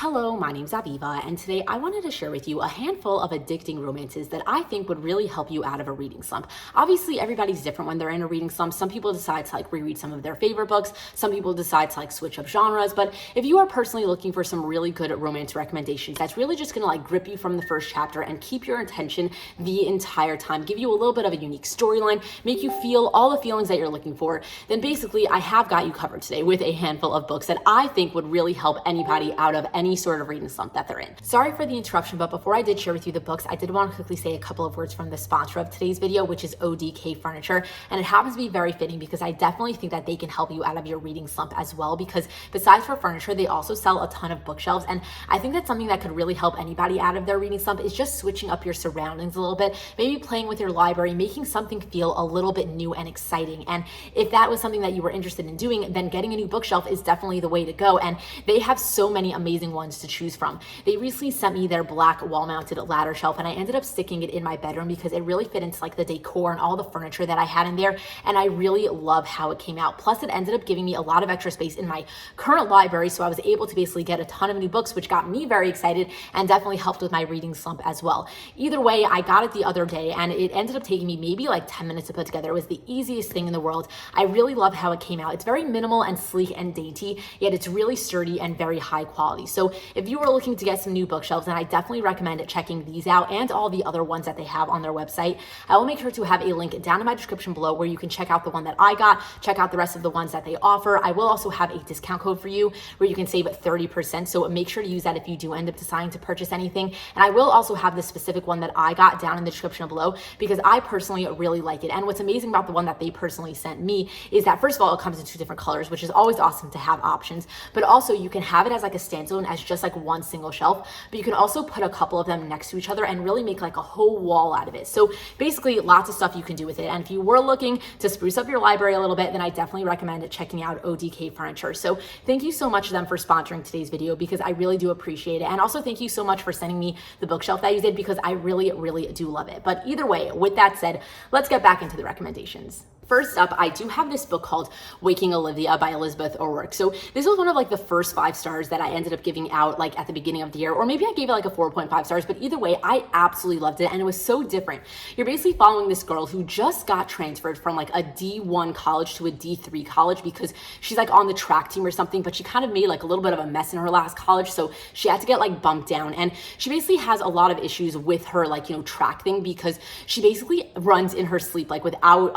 Hello, my name's Aviva, and today I wanted to share with you a handful of addicting romances that I think would really help you out of a reading slump. Obviously, everybody's different when they're in a reading slump. Some people decide to reread some of their favorite books. Some people decide to switch up genres. But if you are personally looking for some really good romance recommendations, that's really just gonna grip you from the first chapter and keep your attention the entire time, give you a little bit of a unique storyline, make you feel all the feelings that you're looking for, then basically I have got you covered today with a handful of books that I think would really help anybody out of any sort of reading slump that they're in. Sorry for the interruption, but before I did share with you the books, I did want to quickly say a couple of words from the sponsor of today's video, which is ODK Furniture. And it happens to be very fitting because I definitely think that they can help you out of your reading slump as well, because besides for furniture, they also sell a ton of bookshelves. And I think that's something that could really help anybody out of their reading slump, is just switching up your surroundings a little bit, maybe playing with your library, making something feel a little bit new and exciting. And if that was something that you were interested in doing, then getting a new bookshelf is definitely the way to go. And they have so many amazing ones to choose from. They recently sent me their black wall-mounted ladder shelf, and I ended up sticking it in my bedroom because it really fit into the decor and all the furniture that I had in there, and I really love how it came out. Plus, it ended up giving me a lot of extra space in my current library, so I was able to basically get a ton of new books, which got me very excited and definitely helped with my reading slump as well. Either way, I got it the other day, and it ended up taking me maybe 10 minutes to put together. It was the easiest thing in the world. I really love how it came out. It's very minimal and sleek and dainty, yet it's really sturdy and very high quality. So if you were looking to get some new bookshelves, then I definitely recommend checking these out and all the other ones that they have on their website. I will make sure to have a link down in my description below where you can check out the one that I got, check out the rest of the ones that they offer. I will also have a discount code for you where you can save 30%. So make sure to use that if you do end up deciding to purchase anything. And I will also have the specific one that I got down in the description below because I personally really like it. And what's amazing about the one that they personally sent me is that, first of all, it comes in 2 different colors, which is always awesome to have options. But also you can have it as a standalone, as just one single shelf, but you can also put a couple of them next to each other and really make a whole wall out of it. So basically lots of stuff you can do with it. And if you were looking to spruce up your library a little bit, then I definitely recommend checking out ODK Furniture. So thank you so much to them for sponsoring today's video because I really do appreciate it. And also thank you so much for sending me the bookshelf that you did because I really, really do love it. But either way, with that said, let's get back into the recommendations. First up, I do have this book called Waking Olivia by Elizabeth O'Rourke. So this was one of the first 5 stars that I ended up giving out at the beginning of the year, or maybe I gave it a 4.5 stars, but either way, I absolutely loved it and it was so different. You're basically following this girl who just got transferred from a D1 college to a D3 college because she's on the track team or something, but she kind of made a little bit of a mess in her last college, so she had to get bumped down. And she basically has a lot of issues with her track thing because she basically runs in her sleep without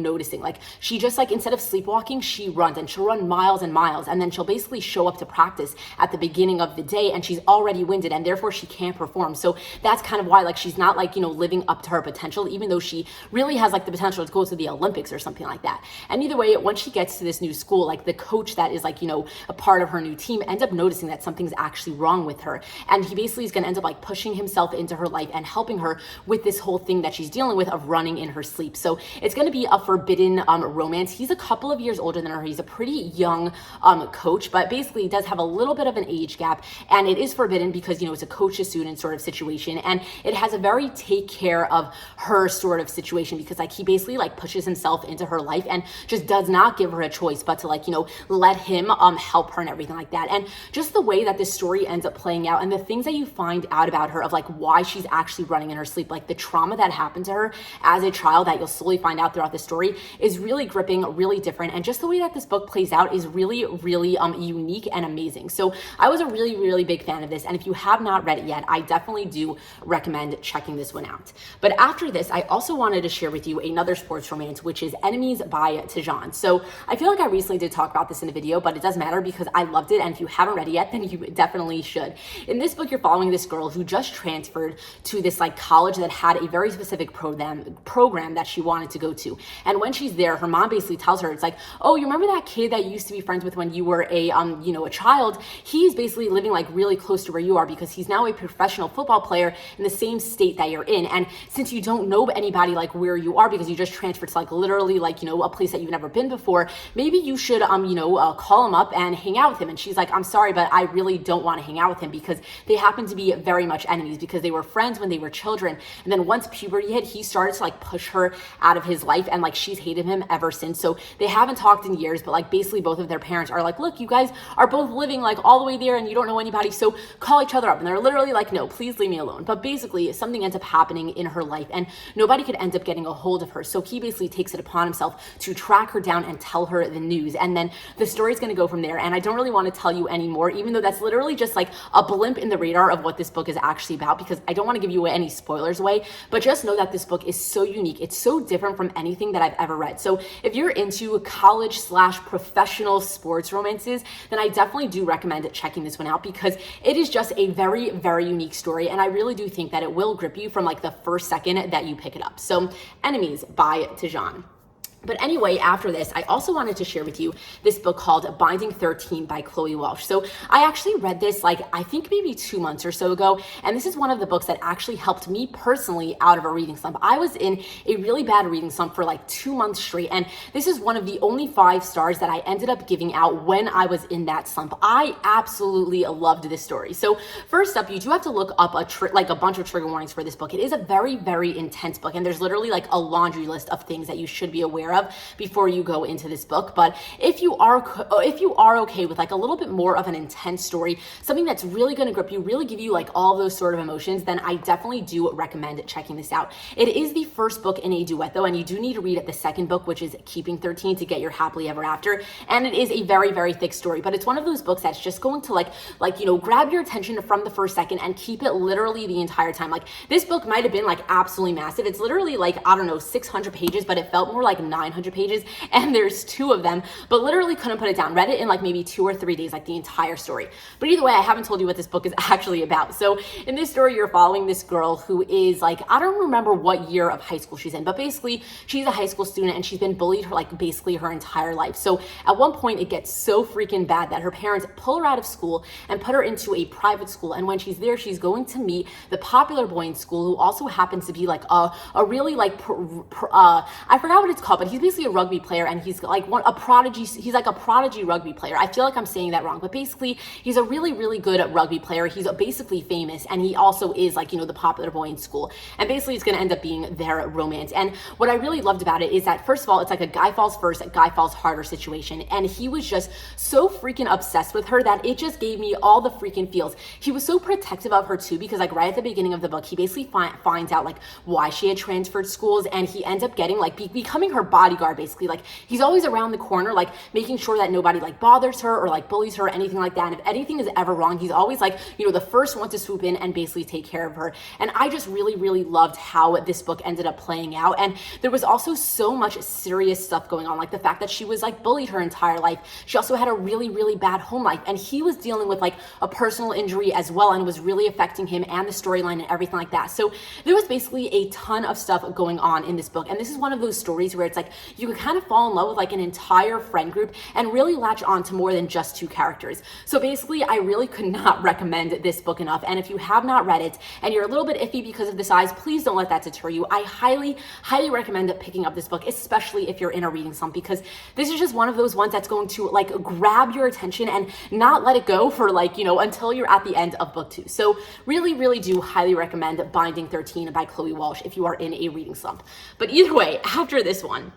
noticing. She just instead of sleepwalking, she runs, and she'll run miles and miles, and then she'll basically show up to practice at the beginning of the day and she's already winded and therefore she can't perform. So that's kind of why she's not living up to her potential, even though she really has the potential to go to the Olympics or something like that. And either way, once she gets to this new school, the coach that is a part of her new team ends up noticing that something's actually wrong with her, and he basically is going to end up pushing himself into her life and helping her with this whole thing that she's dealing with of running in her sleep. So it's going to be a forbidden romance. He's a couple of years older than her. He's a pretty young coach, but basically he does have a little bit of an age gap, and it is forbidden because it's a coach to student sort of situation, and it has a very take care of her sort of situation because he basically pushes himself into her life and just does not give her a choice but to let him help her and everything like that. And just the way that this story ends up playing out and the things that you find out about her of why she's actually running in her sleep, the trauma that happened to her as a child that you'll slowly find out throughout the story, is really gripping, really different. And just the way that this book plays out is really, really unique and amazing. So I was a really, really big fan of this. And if you have not read it yet, I definitely do recommend checking this one out. But after this, I also wanted to share with you another sports romance, which is Enemies by Tejan. So I feel I recently did talk about this in a video, but it doesn't matter because I loved it. And if you haven't read it yet, then you definitely should. In this book, you're following this girl who just transferred to this college that had a very specific program that she wanted to go to. And when she's there, her mom basically tells her, it's oh, you remember that kid that you used to be friends with when you were a child? He's basically living really close to where you are because he's now a professional football player in the same state that you're in. And since you don't know anybody where you are because you just transferred to literally a place that you've never been before, maybe you should call him up and hang out with him. And she's I'm sorry, but I really don't want to hang out with him because they happen to be very much enemies because they were friends when they were children. And then once puberty hit, he started to push her out of his life, and she's hated him ever since. So they haven't talked in years, but like basically both of their parents are like, look, you guys are both living like all the way there and you don't know anybody, so call each other up. And they're literally like, no, please leave me alone. But basically something ends up happening in her life and nobody could end up getting a hold of her. So he basically takes it upon himself to track her down and tell her the news. And then the story's going to go from there. And I don't really want to tell you anymore, even though that's literally just like a blimp in the radar of what this book is actually about, because I don't want to give you any spoilers away, but just know that this book is so unique. It's so different from anything that I've ever read. So if you're into college/professional sports romances, then I definitely do recommend checking this one out because it is just a very, very unique story. And I really do think that it will grip you from like the first second that you pick it up. So Enemies by Tijan. But anyway, after this, I also wanted to share with you this book called Binding 13 by Chloe Walsh. So I actually read this like, I think maybe 2 months or so ago. And this is one of the books that actually helped me personally out of a reading slump. I was in a really bad reading slump for like 2 months straight. And this is one of the only 5 stars that I ended up giving out when I was in that slump. I absolutely loved this story. So first up, you do have to look up a bunch of trigger warnings for this book. It is a very, very intense book. And there's literally like a laundry list of things that you should be aware of before you go into this book. But if you are okay with like a little bit more of an intense story, something that's really going to grip you, really give you like all those sort of emotions, then I definitely do recommend checking this out. It is the first book in a duet though, and you do need to read the second book, which is Keeping 13, to get your happily ever after. And it is a very, very thick story, but it's one of those books that's just going to grab your attention from the first second and keep it literally the entire time. Like this book might have been like absolutely massive. It's literally like, I don't know, 600 pages, but it felt more like 900 pages, and there's 2 of them, but literally couldn't put it down. Read it in like maybe 2 or 3 days, like the entire story. But either way, I haven't told you what this book is actually about. So in this story, you're following this girl who is like, I don't remember what year of high school she's in, but basically she's a high school student and she's been bullied basically her entire life. So at one point it gets so freaking bad that her parents pull her out of school and put her into a private school. And when she's there, she's going to meet the popular boy in school who also happens to be like a really like, I forgot what it's called, but he's basically a rugby player, and he's like a prodigy. He's like a prodigy rugby player. I feel like I'm saying that wrong, but basically he's a really, really good rugby player. He's basically famous, and he also is like, the popular boy in school. And basically it's going to end up being their romance. And what I really loved about it is that, first of all, it's like a guy falls first, a guy falls harder situation. And he was just so freaking obsessed with her that it just gave me all the freaking feels. He was so protective of her too, because like right at the beginning of the book, he basically finds out like why she had transferred schools, and he ends up getting like becoming her bodyguard basically. Like he's always around the corner, like making sure that nobody like bothers her or like bullies her or anything like that. And if anything is ever wrong, he's always like, the first one to swoop in and basically take care of her. And I just really, really loved how this book ended up playing out. And there was also so much serious stuff going on, like the fact that she was like bullied her entire life. She also had a really, really bad home life, and he was dealing with like a personal injury as well, and it was really affecting him and the storyline and everything like that. So there was basically a ton of stuff going on in this book. And this is one of those stories where it's like you could kind of fall in love with like an entire friend group and really latch on to more than just 2 characters. So basically I really could not recommend this book enough. And if you have not read it and you're a little bit iffy because of the size, please don't let that deter you. I highly, highly recommend picking up this book, especially if you're in a reading slump, because this is just one of those ones that's going to like grab your attention and not let it go for like, until you're at the end of book 2. So really, really do highly recommend Binding 13 by Chloe Walsh if you are in a reading slump. But either way, after this one,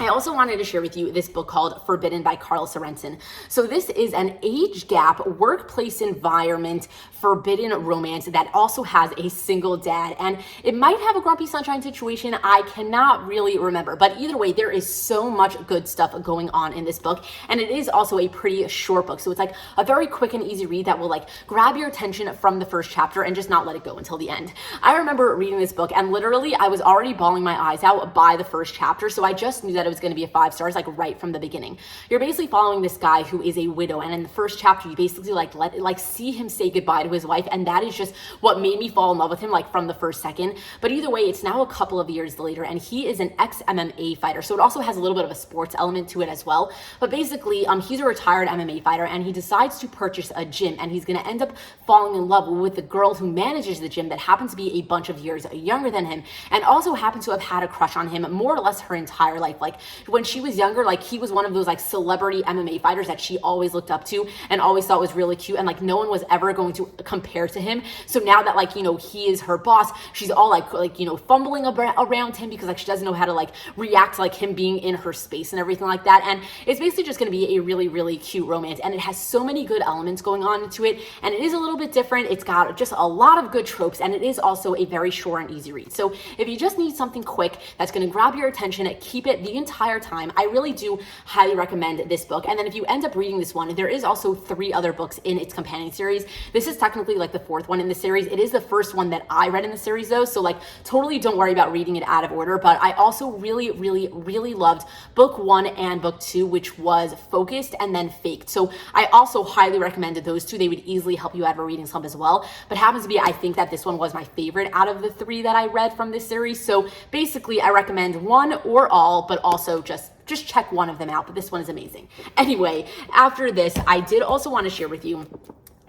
I also wanted to share with you this book called Forbidden by Carl Sorensen. So this is an age gap workplace environment forbidden romance that also has a single dad, and it might have a grumpy sunshine situation. I cannot really remember, but either way, there is so much good stuff going on in this book, and it is also a pretty short book. So it's like a very quick and easy read that will like grab your attention from the first chapter and just not let it go until the end. I remember reading this book and literally I was already bawling my eyes out by the first chapter, so I just knew that it was going to be a 5 stars like right from the beginning. You're basically following this guy who is a widow, and in the first chapter you basically like see him say goodbye to his wife, and that is just what made me fall in love with him like from the first second. But either way, it's now a couple of years later, and he is an ex-MMA fighter, so it also has a little bit of a sports element to it as well. But basically he's a retired MMA fighter, and he decides to purchase a gym, and he's going to end up falling in love with the girl who manages the gym that happens to be a bunch of years younger than him, and also happens to have had a crush on him more or less her entire life. Like Like when she was younger, like he was one of those like celebrity MMA fighters that she always looked up to and always thought was really cute, and like no one was ever going to compare to him. So now that like, you know, he is her boss, she's all like, you know, fumbling around him because like she doesn't know how to like react to like him being in her space and everything like that. And it's basically just going to be a really, really cute romance, and it has so many good elements going on into it, and it is a little bit different. It's got just a lot of good tropes, and it is also a very short and easy read. So if you just need something quick that's going to grab your attention, keep it the entire time, I really do highly recommend this book. And then if you end up reading this one, there is also 3 other books in its companion series. This is technically like the 4th one in the series. It is the first one that I read in the series though, so like totally don't worry about reading it out of order. But I also really, really, really loved book 1 and book 2, which was Focused and then Faked. So I also highly recommended those 2. They would easily help you out of a reading slump as well. But happens to be, I think that this one was my favorite out of the 3 that I read from this series. So basically I recommend one or all, but also just check one of them out. But this one is amazing. Anyway, after this, I did also want to share with you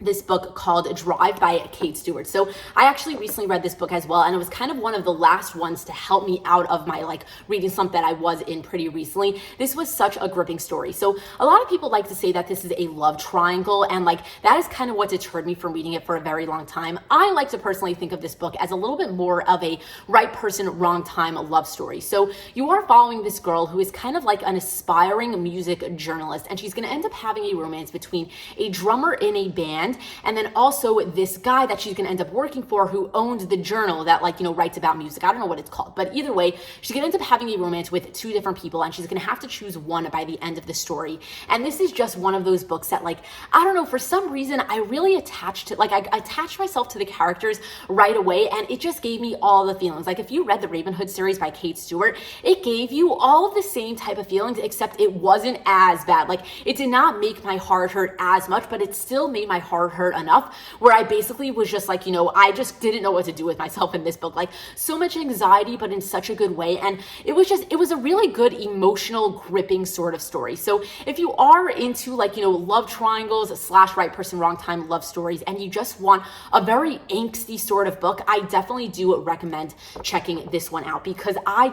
this book called Drive by Kate Stewart. So I actually recently read this book as well, and it was kind of one of the last ones to help me out of my like reading slump that I was in pretty recently. This was such a gripping story. So a lot of people like to say that this is a love triangle, and like that is kind of what deterred me from reading it for a very long time. I like to personally think of this book as a little bit more of a right person, wrong time love story. So you are following this girl who is kind of like an aspiring music journalist, and she's going to end up having a romance between a drummer in a band and then also this guy that she's going to end up working for who owns the journal that like, you know, writes about music. I don't know what it's called, but either way, she's going to end up having a romance with 2 different people, and she's going to have to choose one by the end of the story. And this is just one of those books that like, I don't know, for some reason I really attached to, like I attached myself to the characters right away, and it just gave me all the feelings. Like if you read the Ravenhood series by Kate Stewart, it gave you all of the same type of feelings, except it wasn't as bad. Like it did not make my heart hurt as much, but it still made my heart hurt enough where I basically was just like, you know, I just didn't know what to do with myself in this book. Like so much anxiety, but in such a good way. And it was a really good emotional gripping sort of story. So if you are into like, you know, love triangles / right person, wrong time love stories, and you just want a very angsty sort of book, I definitely do recommend checking this one out because I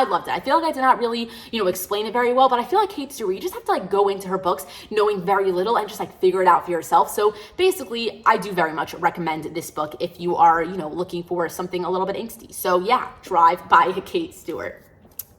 loved it. I feel like I did not really, you know, explain it very well, but I feel like Kate Stewart, you just have to like go into her books knowing very little and just like figure it out for yourself. So basically, I do very much recommend this book if you are, you know, looking for something a little bit angsty. So yeah, Drive by Kate Stewart.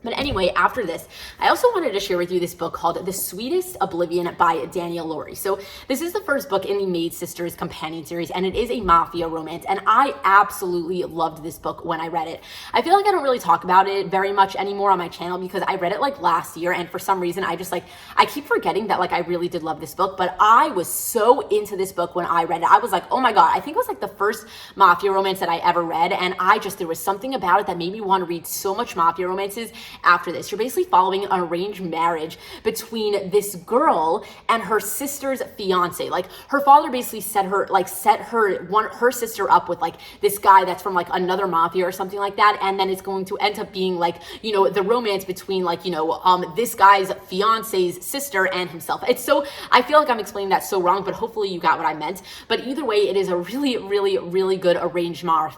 But anyway, after this, I also wanted to share with you this book called The Sweetest Oblivion by Danielle Laurie. So this is the first book in the Maid Sisters companion series, and it is a mafia romance, and I absolutely loved this book when I read it. I feel like I don't really talk about it very much anymore on my channel because I read it like last year, and for some reason I just like, I keep forgetting that like I really did love this book, but I was so into this book when I read it. I was like, oh my God, I think it was like the first mafia romance that I ever read, and there was something about it that made me want to read so much mafia romances. After this, you're basically following an arranged marriage between this girl and her sister's fiance. Like her father basically set her sister up with like this guy that's from like another mafia or something like that, and then it's going to end up being like, you know, the romance between like, you know, this guy's fiance's sister and himself. It's so, I feel like I'm explaining that so wrong, but hopefully you got what I meant. But either way, it is a really, really, really good arranged marriage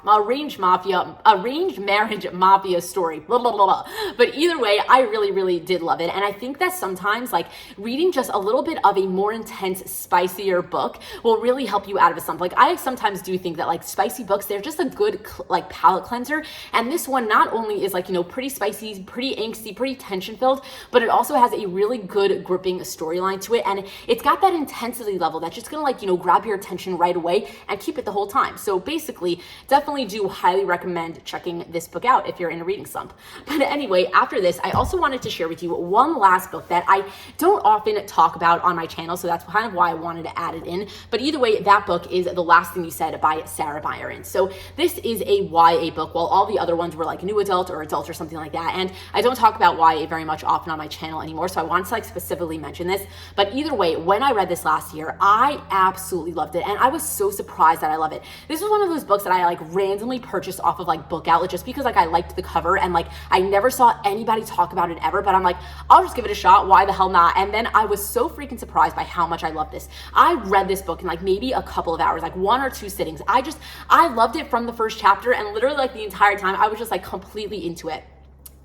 mafia story. Blah, blah, blah, blah. But either way, I really, really did love it. And I think that sometimes like reading just a little bit of a more intense, spicier book will really help you out of a slump. Like I sometimes do think that like spicy books, they're just a good like palate cleanser. And this one not only is like, you know, pretty spicy, pretty angsty, pretty tension filled, but it also has a really good gripping storyline to it. And it's got that intensity level that's just gonna like, you know, grab your attention right away and keep it the whole time. So basically, definitely do highly recommend checking this book out if you're in a reading slump. But anyway, after this, I also wanted to share with you one last book that I don't often talk about on my channel, so that's kind of why I wanted to add it in. But either way, that book is The Last Thing You Said by Sarah Byron. So this is a YA book, while all the other ones were like new adult or adult or something like that. And I don't talk about YA very much often on my channel anymore, so I wanted to like specifically mention this. But either way, when I read this last year, I absolutely loved it, and I was so surprised that I love it. This was one of those books that I like randomly purchased off of like Book Outlet just because like I liked the cover, and like I never saw anybody talk about it ever, but I'm like, I'll just give it a shot. Why the hell not? And then I was so freaking surprised by how much I loved this. I read this book in like maybe a couple of hours, like 1 or 2 sittings. I loved it from the first chapter, and literally like the entire time I was just like completely into it.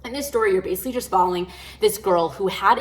In this story, you're basically just following this girl who had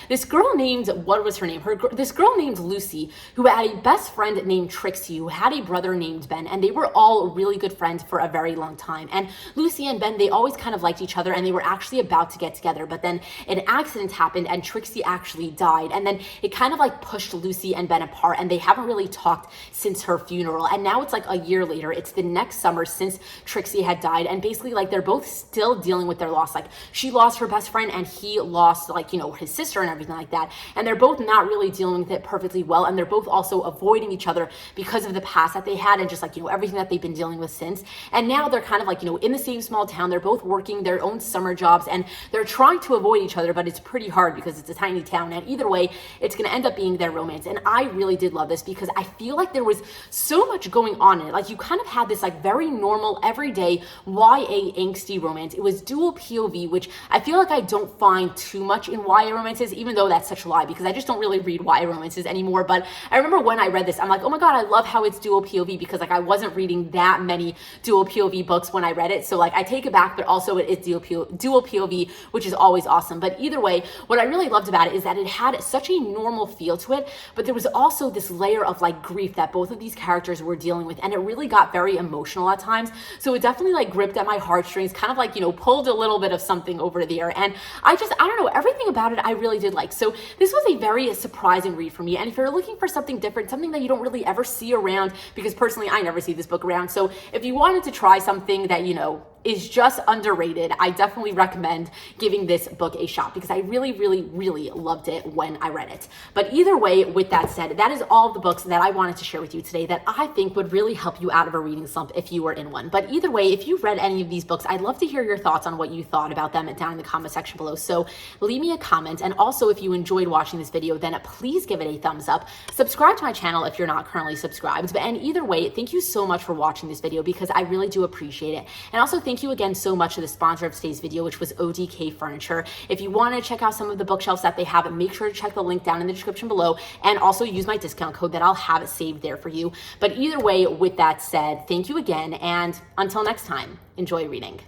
this girl named, what was her name? This girl named Lucy, who had a best friend named Trixie, who had a brother named Ben, and they were all really good friends for a very long time. And Lucy and Ben, they always kind of liked each other, and they were actually about to get together, but then an accident happened, and Trixie actually died. And then it kind of like pushed Lucy and Ben apart, and they haven't really talked since her funeral. And now it's like a year later, it's the next summer since Trixie had died, and basically like they're both still dealing with their loss. Like she lost her best friend and he lost like, you know, his sister and everything like that. And they're both not really dealing with it perfectly well. And they're both also avoiding each other because of the past that they had and just like, you know, everything that they've been dealing with since. And now they're kind of like, you know, in the same small town. They're both working their own summer jobs and they're trying to avoid each other, but it's pretty hard because it's a tiny town. And either way, it's going to end up being their romance. And I really did love this because I feel like there was so much going on in it. Like you kind of had this like very normal, everyday YA angsty romance. It was dual POV, which I feel like I don't find too much in YA romances, even though that's such a lie because I just don't really read YA romances anymore. But I remember when I read this, I'm like, oh my God, I love how it's dual POV because like I wasn't reading that many dual POV books when I read it. So like I take it back, but also it is dual POV, which is always awesome. But either way, what I really loved about it is that it had such a normal feel to it, but there was also this layer of like grief that both of these characters were dealing with. And it really got very emotional at times. So it definitely like gripped at my heartstrings, kind of like, you know, pulled a little bit of something over there. And I don't know, everything about it I really did like. So this was a very surprising read for me. And if you're looking for something different, something that you don't really ever see around, because personally I never see this book around. So if you wanted to try something that, you know, is just underrated, I definitely recommend giving this book a shot because I really, really, really loved it when I read it. But either way, with that said, that is all the books that I wanted to share with you today that I think would really help you out of a reading slump if you were in one. But either way, if you read any of these books, I'd love to hear your thoughts on what you thought about them down in the comment section below. So leave me a comment. And also, if you enjoyed watching this video, then please give it a thumbs up. Subscribe to my channel if you're not currently subscribed. And either way, thank you so much for watching this video because I really do appreciate it. And also thank you again so much to the sponsor of today's video, which was ODK Furniture. If you want to check out some of the bookshelves that they have, make sure to check the link down in the description below and also use my discount code that I'll have saved there for you. But either way, with that said, thank you again. And until next time, enjoy reading.